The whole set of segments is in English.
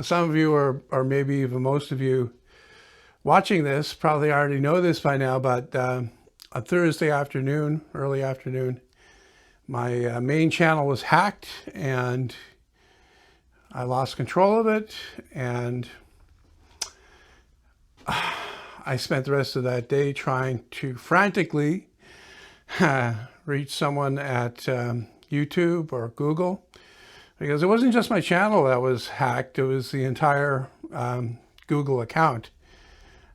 some of you, or maybe even most of you watching this, probably already know this by now, but on Thursday afternoon, early afternoon, my main channel was hacked and I lost control of it. And I spent the rest of that day trying to frantically reach someone at YouTube or Google, because it wasn't just my channel that was hacked, it was the entire Google account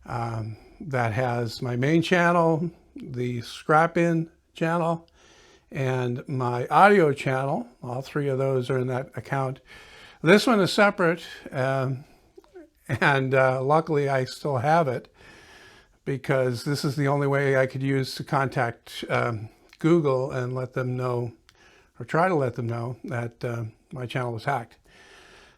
that has my main channel, the Scrap-In channel, and my audio channel. All three of those are in that account. This one is separate, and luckily I still have it, because this is the only way I could use to contact Google and let them know, or try to let them know, that my channel was hacked.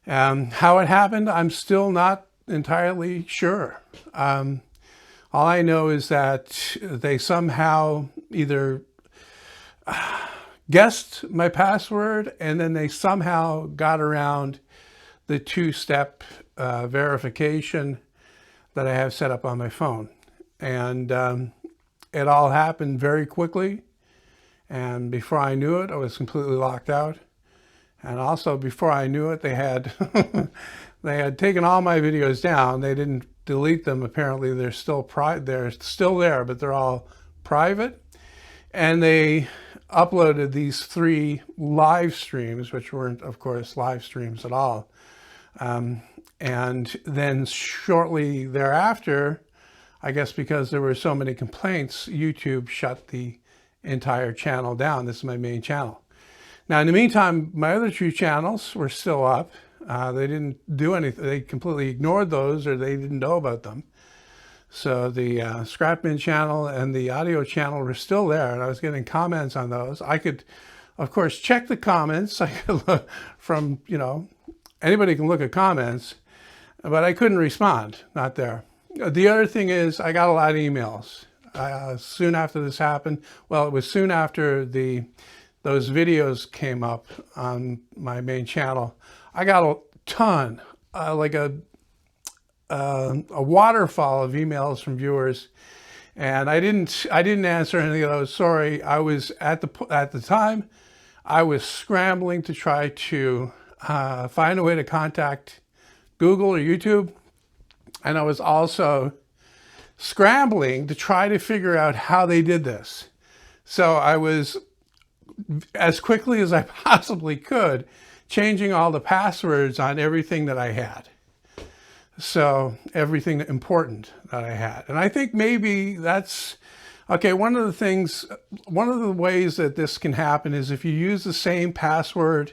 How it happened, I'm still not entirely sure. All I know is that they somehow either guessed my password, and then they somehow got around the two-step verification that I have set up on my phone. And it all happened very quickly. And before I knew it, I was completely locked out. And also before I knew it, they had they had taken all my videos down. They didn't delete them. Apparently they're still there, but they're all private. And they uploaded these 3 live streams, which weren't, of course, live streams at all. And then shortly thereafter, I guess because there were so many complaints, YouTube shut the entire channel down. This is my main channel. Now, in the meantime, my other 2 channels were still up. They didn't do anything. They completely ignored those, or they didn't know about them. So the Scrap-In channel and the audio channel were still there, and I was getting comments on those. I could, of course, check the comments. I could look from, anybody can look at comments, but I couldn't respond, not there. The other thing is, I got a lot of emails soon after this happened. Well, it was soon after those videos came up on my main channel. I got a ton, like a waterfall of emails from viewers, and I didn't answer any of those. Sorry, I was at the time, I was scrambling to try to find a way to contact Google or YouTube, and I was also scrambling to try to figure out how they did this. So I was, as quickly as I possibly could, changing all the passwords on everything that I had. So everything important that I had. And I think maybe that's, okay, one of the ways that this can happen is if you use the same password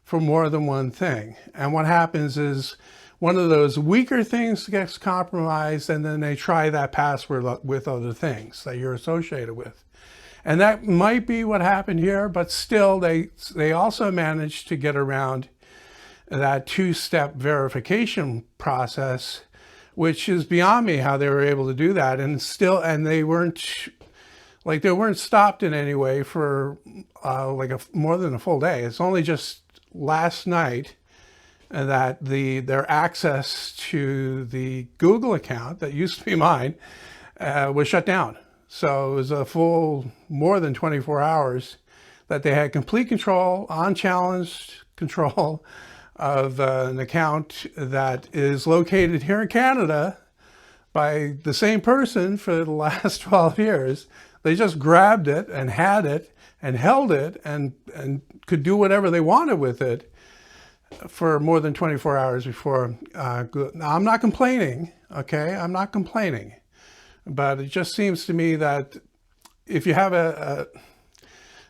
for more than one thing. And what happens is one of those weaker things gets compromised, and then they try that password with other things that you're associated with. And that might be what happened here, but still they also managed to get around that 2-step verification process, which is beyond me how they were able to do that. And they weren't stopped in any way for more than a full day. It's only just last night that their access to the Google account that used to be mine was shut down. So it was a full more than 24 hours that they had complete control, unchallenged control of an account that is located here in Canada by the same person for the last 12 years. They just grabbed it and had it and held it and could do whatever they wanted with it for more than 24 hours before. Now, I'm not complaining, okay? I'm not complaining. But it just seems to me that if you have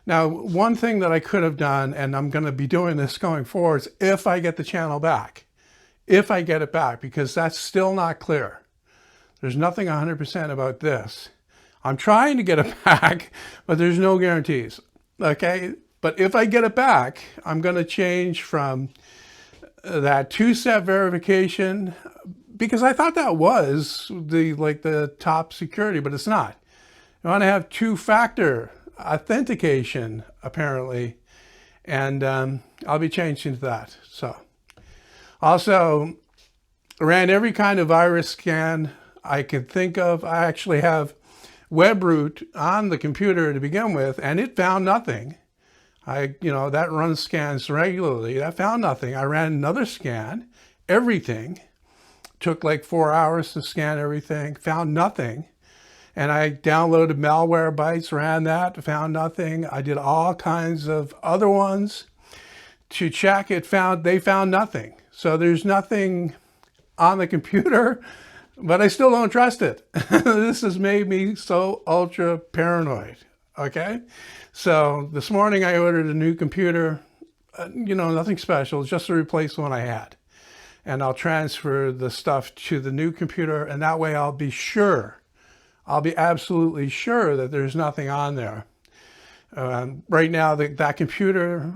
now, one thing that I could have done, and I'm going to be doing this going forward, is if I get the channel back, if I get it back, because that's still not clear. There's nothing 100% about this. I'm trying to get it back, but there's no guarantees, okay? But if I get it back, I'm going to change from that 2-step verification, because I thought that was the top security, but it's not. You want to have 2-factor authentication, apparently, and I'll be changing to that. So Also, ran every kind of virus scan I could think of. I actually have WebRoot on the computer to begin with, and it found nothing. That runs scans regularly. That found nothing. I ran another scan, everything. Took like 4 hours to scan everything, found nothing. And I downloaded Malwarebytes, ran that, found nothing. I did all kinds of other ones to check. They found nothing. So there's nothing on the computer, but I still don't trust it. This has made me so ultra paranoid. Okay. So this morning I ordered a new computer, nothing special, just to replace the one I had. And I'll transfer the stuff to the new computer, and that way I'll be absolutely sure that there's nothing on there. Right now, that computer,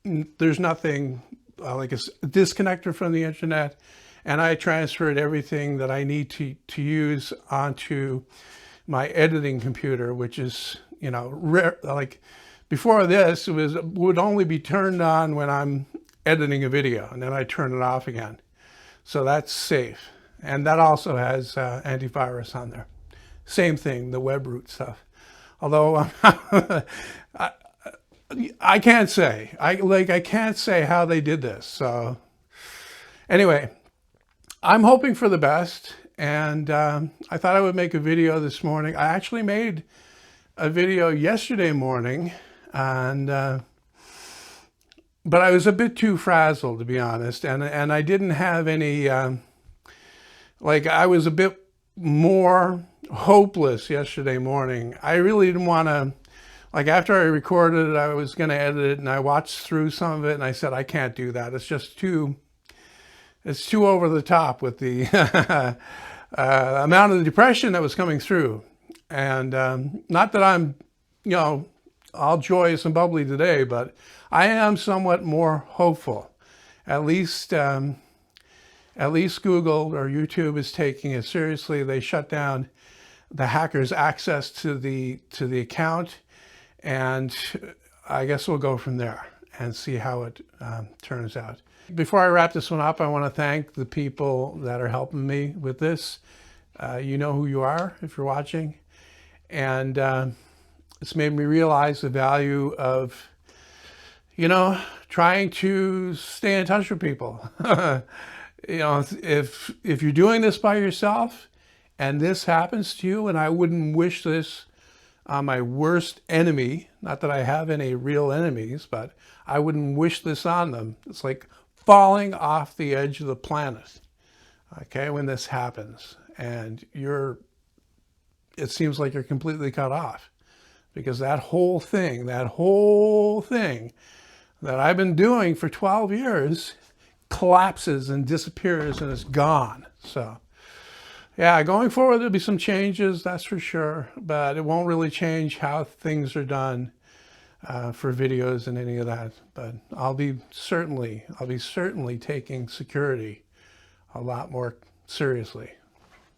there's nothing, like a disconnector from the internet, and I transferred everything that I need to use onto my editing computer, which is, rare. Like before this, would only be turned on when I'm editing a video, and then I turn it off again. So that's safe. And that also has antivirus on there. Same thing, the WebRoot stuff. Although I can't say. I can't say how they did this. So anyway, I'm hoping for the best. And I thought I would make a video this morning. I actually made a video yesterday morning, and but I was a bit too frazzled, to be honest, and I didn't have any, I was a bit more hopeless yesterday morning. I really didn't want to, after I recorded it, I was going to edit it, and I watched through some of it, and I said, I can't do that. It's just it's too over the top with the amount of the depression that was coming through. And not that I'm, all joyous and bubbly today, but I am somewhat more hopeful. At least Google or YouTube is taking it seriously. They shut down the hackers' access to the account, and I guess we'll go from there and see how it turns out. Before I wrap this one up, I want to thank the people that are helping me with this. You know who you are if you're watching, and it's made me realize the value of, trying to stay in touch with people. If you're doing this by yourself and this happens to you, and I wouldn't wish this on my worst enemy, not that I have any real enemies, but I wouldn't wish this on them. It's like falling off the edge of the planet, okay, when this happens, and it seems like you're completely cut off, because that whole thing that I've been doing for 12 years collapses and disappears and is gone. So yeah, going forward, there'll be some changes, that's for sure, but it won't really change how things are done for videos and any of that. But I'll be certainly taking security a lot more seriously.